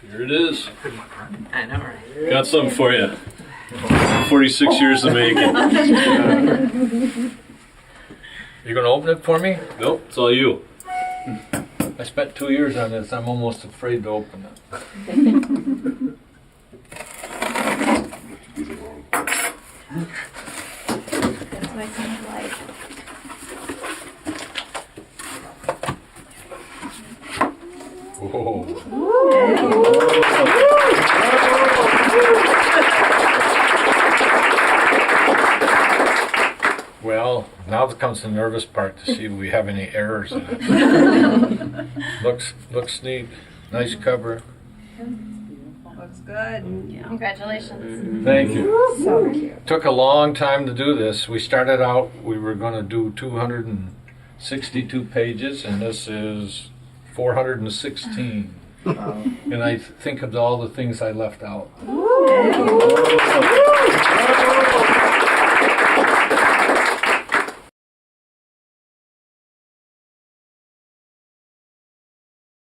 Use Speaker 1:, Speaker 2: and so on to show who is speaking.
Speaker 1: Here it is.
Speaker 2: I know, right?
Speaker 1: Got something for you. 46 years to make it.
Speaker 3: You gonna open it for me?
Speaker 1: Nope, it's all you.
Speaker 3: I spent 2 years on this. I'm almost afraid to open it.
Speaker 4: That's what I kind of like.
Speaker 3: Whoa. Well, now comes the nervous part to see if we have any errors in it. Looks neat. Nice cover.
Speaker 5: Looks good.
Speaker 4: Congratulations.
Speaker 3: Thank you.
Speaker 4: So cute.
Speaker 3: Took a long time to do this. We started out, we were going to do 262 pages, and this is 416. And I think of all the things I left out.